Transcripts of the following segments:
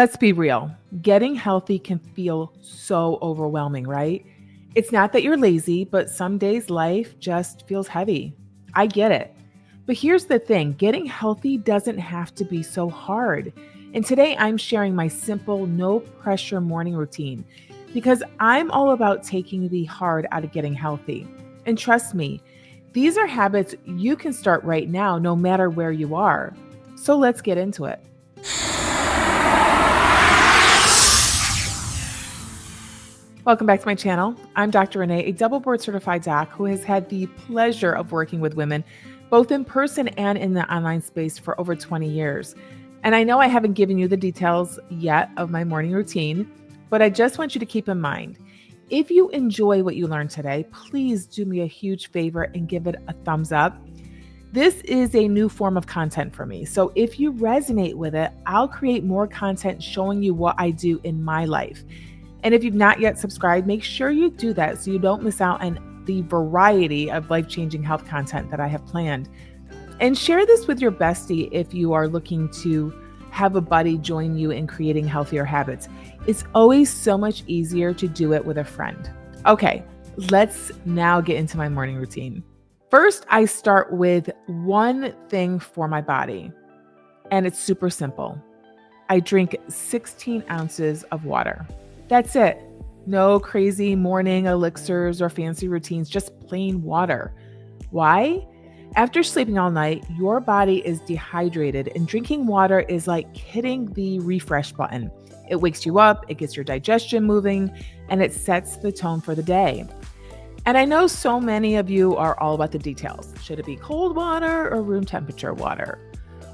Let's be real. Getting healthy can feel so overwhelming, right? It's not that you're lazy, but some days life just feels heavy. I get it. But here's the thing, getting healthy doesn't have to be so hard. And today I'm sharing my simple, no pressure morning routine because I'm all about taking the hard out of getting healthy. And trust me, these are habits you can start right now, no matter where you are. So let's get into it. Welcome back to my channel. I'm Dr. Renee, a double board certified doc who has had the pleasure of working with women both in person and in the online space for over 20 years. And I know I haven't given you the details yet of my morning routine, but I just want you to keep in mind, if you enjoy what you learned today, please do me a huge favor and give it a thumbs up. This is a new form of content for me. So if you resonate with it, I'll create more content showing you what I do in my life. And if you've not yet subscribed, make sure you do that so you don't miss out on the variety of life-changing health content that I have planned. And share this with your bestie if you are looking to have a buddy join you in creating healthier habits. It's always so much easier to do it with a friend. Okay, let's now get into my morning routine. First, I start with one thing for my body, and it's super simple. I drink 16 ounces of water. That's it. No crazy morning elixirs or fancy routines, just plain water. Why? After sleeping all night, your body is dehydrated, and drinking water is like hitting the refresh button. It wakes you up, it gets your digestion moving, and it sets the tone for the day. And I know so many of you are all about the details. Should it be cold water or room temperature water?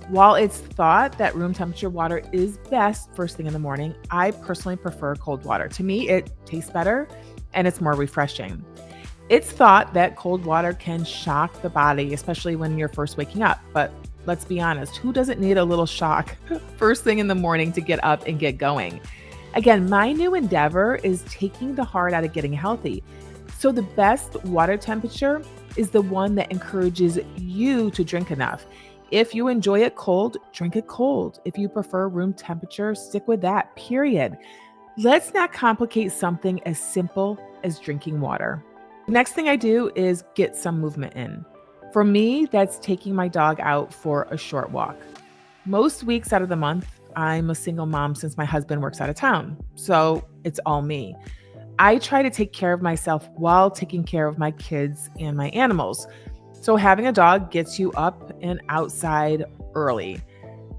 While it's thought that room temperature water is best first thing in the morning, I personally prefer cold water. To me, it tastes better and it's more refreshing. It's thought that cold water can shock the body, especially when you're first waking up. But let's be honest, who doesn't need a little shock first thing in the morning to get up and get going? Again, my new endeavor is taking the hard out of getting healthy. So the best water temperature is the one that encourages you to drink enough. If you enjoy it cold, drink it cold. If you prefer room temperature, stick with that, period. Let's not complicate something as simple as drinking water. The next thing I do is get some movement in. For me, that's taking my dog out for a short walk. Most weeks out of the month, I'm a single mom since my husband works out of town, so it's all me. I try to take care of myself while taking care of my kids and my animals. So having a dog gets you up and outside early.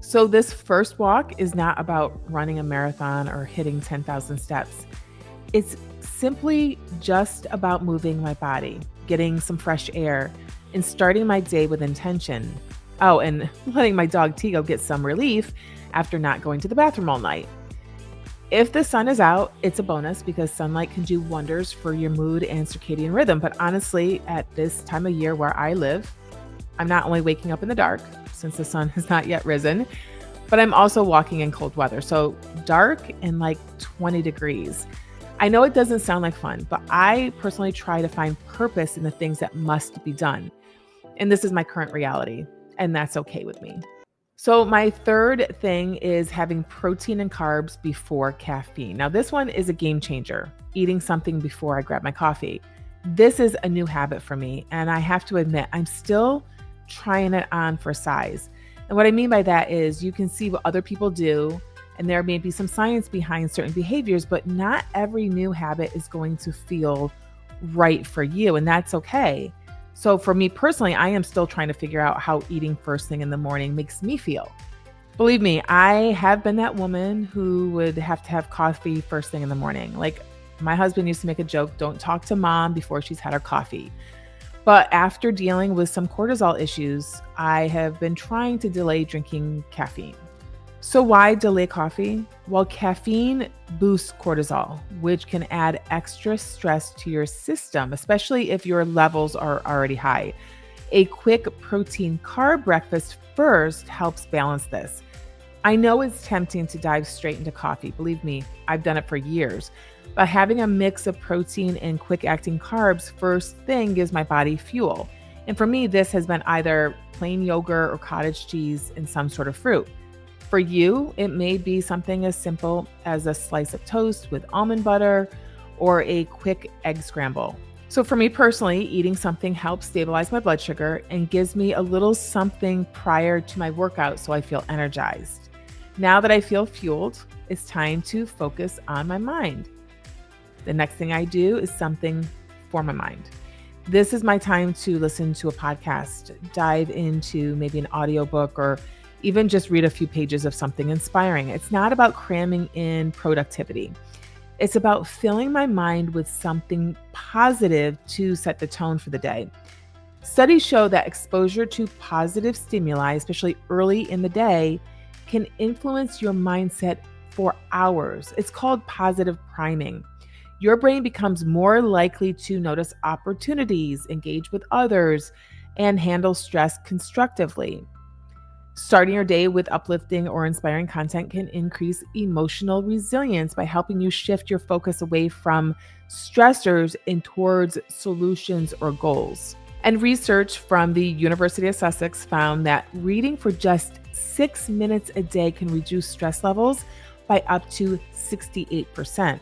So this first walk is not about running a marathon or hitting 10,000 steps. It's simply just about moving my body, getting some fresh air, and starting my day with intention. Oh, and letting my dog Tigo get some relief after not going to the bathroom all night. If the sun is out, it's a bonus because sunlight can do wonders for your mood and circadian rhythm. But honestly, at this time of year where I live, I'm not only waking up in the dark since the sun has not yet risen, but I'm also walking in cold weather. So dark and like 20 degrees. I know it doesn't sound like fun, but I personally try to find purpose in the things that must be done. And this is my current reality, and that's okay with me. So my third thing is having protein and carbs before caffeine. Now this one is a game changer, eating something before I grab my coffee. This is a new habit for me, and I have to admit, I'm still trying it on for size. And what I mean by that is you can see what other people do, and there may be some science behind certain behaviors, but not every new habit is going to feel right for you, and that's okay. So for me personally, I am still trying to figure out how eating first thing in the morning makes me feel. Believe me, I have been that woman who would have to have coffee first thing in the morning. Like my husband used to make a joke, don't talk to mom before she's had her coffee. But after dealing with some cortisol issues, I have been trying to delay drinking caffeine. So why delay coffee? Well, caffeine boosts cortisol, which can add extra stress to your system, especially if your levels are already high. A quick protein carb breakfast first helps balance this. I know it's tempting to dive straight into coffee. Believe me, I've done it for years. But having a mix of protein and quick acting carbs first thing gives my body fuel. And for me, this has been either plain yogurt or cottage cheese and some sort of fruit. For you, it may be something as simple as a slice of toast with almond butter or a quick egg scramble. So for me personally, eating something helps stabilize my blood sugar and gives me a little something prior to my workout so I feel energized. Now that I feel fueled, it's time to focus on my mind. The next thing I do is something for my mind. This is my time to listen to a podcast, dive into maybe an audiobook, or even just read a few pages of something inspiring. It's not about cramming in productivity. It's about filling my mind with something positive to set the tone for the day. Studies show that exposure to positive stimuli, especially early in the day, can influence your mindset for hours. It's called positive priming. Your brain becomes more likely to notice opportunities, engage with others, and handle stress constructively. Starting your day with uplifting or inspiring content can increase emotional resilience by helping you shift your focus away from stressors and towards solutions or goals. And research from the University of Sussex found that reading for just 6 minutes a day can reduce stress levels by up to 68%.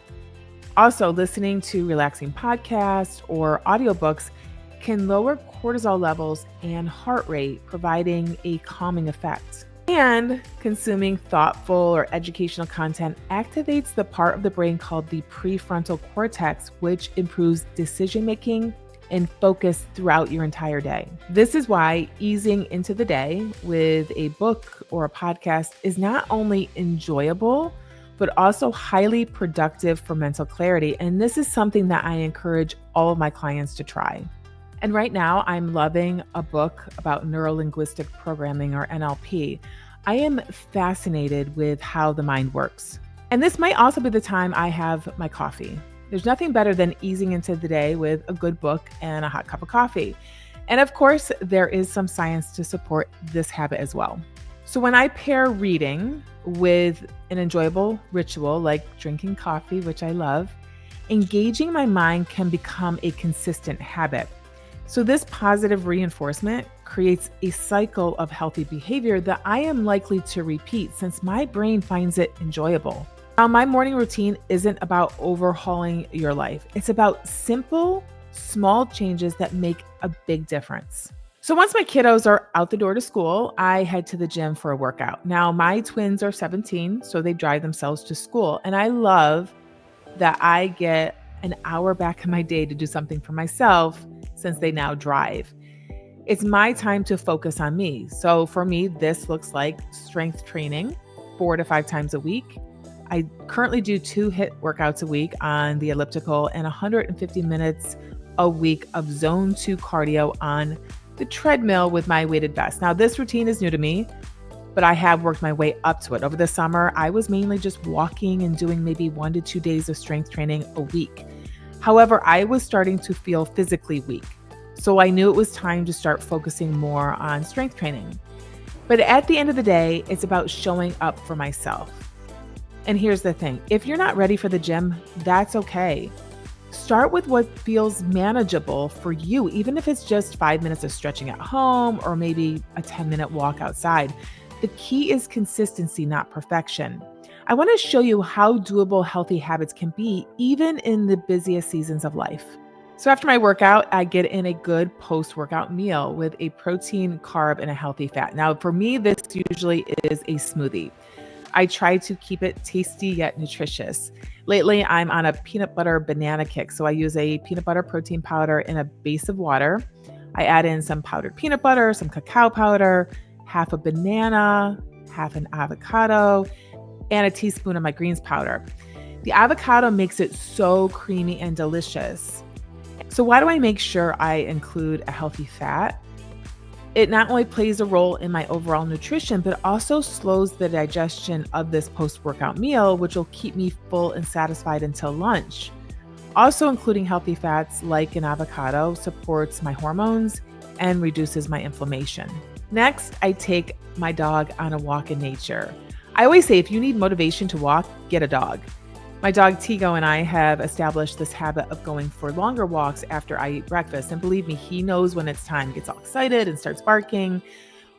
Also, listening to relaxing podcasts or audiobooks can lower cortisol levels and heart rate, providing a calming effect. And consuming thoughtful or educational content activates the part of the brain called the prefrontal cortex, which improves decision-making and focus throughout your entire day. This is why easing into the day with a book or a podcast is not only enjoyable, but also highly productive for mental clarity. And this is something that I encourage all of my clients to try. And right now, I'm loving a book about neuro-linguistic programming, or NLP. I am fascinated with how the mind works. And this might also be the time I have my coffee. There's nothing better than easing into the day with a good book and a hot cup of coffee. And of course, there is some science to support this habit as well. So when I pair reading with an enjoyable ritual like drinking coffee, which I love, engaging my mind can become a consistent habit. So this positive reinforcement creates a cycle of healthy behavior that I am likely to repeat since my brain finds it enjoyable. Now, my morning routine isn't about overhauling your life. It's about simple, small changes that make a big difference. So once my kiddos are out the door to school, I head to the gym for a workout. Now, my twins are 17, so they drive themselves to school. And I love that I get an hour back in my day to do something for myself since they now drive. It's my time to focus on me. So for me, this looks like strength training 4 to 5 times a week. I currently do 2 HIIT workouts a week on the elliptical and 150 minutes a week of zone 2 cardio on the treadmill with my weighted vest. Now, this routine is new to me, but I have worked my way up to it. Over the summer, I was mainly just walking and doing maybe 1 to 2 days of strength training a week. However, I was starting to feel physically weak, so I knew it was time to start focusing more on strength training. But at the end of the day, it's about showing up for myself. And here's the thing, if you're not ready for the gym, that's okay. Start with what feels manageable for you, even if it's just 5 minutes of stretching at home or maybe a 10-minute walk outside. The key is consistency, not perfection. I want to show you how doable healthy habits can be even in the busiest seasons of life. So after my workout, I get in a good post-workout meal with a protein, carb, and a healthy fat. Now, for me, this usually is a smoothie. I try to keep it tasty yet nutritious. Lately, I'm on a peanut butter banana kick. So I use a peanut butter protein powder in a base of water. I add in some powdered peanut butter, some cacao powder, half a banana, half an avocado, and a teaspoon of my greens powder. The avocado makes it so creamy and delicious. So why do I make sure I include a healthy fat? It not only plays a role in my overall nutrition, but also slows the digestion of this post-workout meal, which will keep me full and satisfied until lunch. Also, including healthy fats like an avocado supports my hormones and reduces my inflammation. Next, I take my dog on a walk in nature. I always say if you need motivation to walk, get a dog. My dog Tigo and I have established this habit of going for longer walks after I eat breakfast. And believe me, he knows when it's time, gets all excited and starts barking.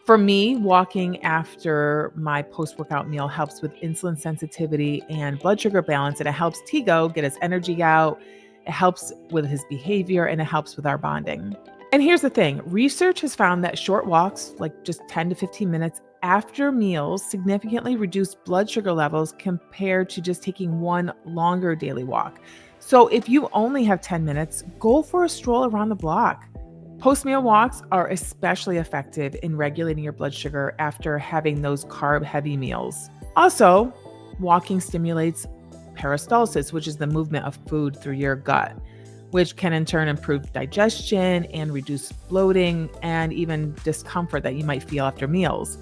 For me, walking after my post-workout meal helps with insulin sensitivity and blood sugar balance, and it helps Tigo get his energy out. It helps with his behavior, and it helps with our bonding. And here's the thing, research has found that short walks, like just 10 to 15 minutes after meals, significantly reduce blood sugar levels compared to just taking one longer daily walk. So if you only have 10 minutes, go for a stroll around the block. Post-meal walks are especially effective in regulating your blood sugar after having those carb-heavy meals. Also, walking stimulates peristalsis, which is the movement of food through your gut, which can in turn improve digestion and reduce bloating and even discomfort that you might feel after meals.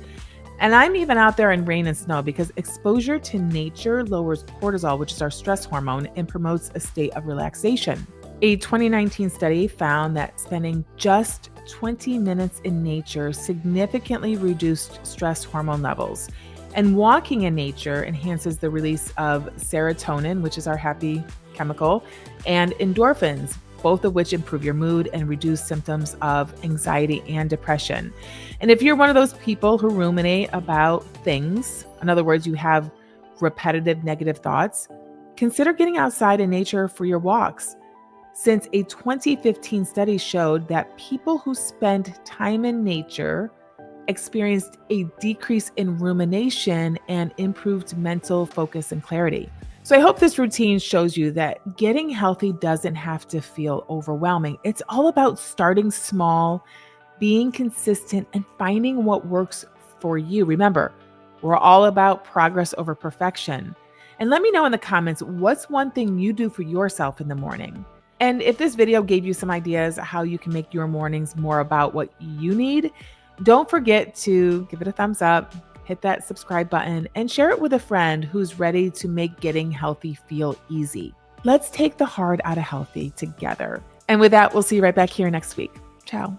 And I'm even out there in rain and snow because exposure to nature lowers cortisol, which is our stress hormone, and promotes a state of relaxation. A 2019 study found that spending just 20 minutes in nature significantly reduced stress hormone levels. And walking in nature enhances the release of serotonin, which is our happy chemical, and endorphins, both of which improve your mood and reduce symptoms of anxiety and depression. And if you're one of those people who ruminate about things, in other words, you have repetitive negative thoughts, consider getting outside in nature for your walks. Since a 2015 study showed that people who spend time in nature experienced a decrease in rumination and improved mental focus and clarity. So I hope this routine shows you that getting healthy doesn't have to feel overwhelming. It's all about starting small, being consistent, and finding what works for you. Remember, we're all about progress over perfection. And let me know in the comments, what's one thing you do for yourself in the morning? And if this video gave you some ideas how you can make your mornings more about what you need, don't forget to give it a thumbs up, hit that subscribe button, and share it with a friend who's ready to make getting healthy feel easy. Let's take the hard out of healthy together. And with that, we'll see you right back here next week. Ciao.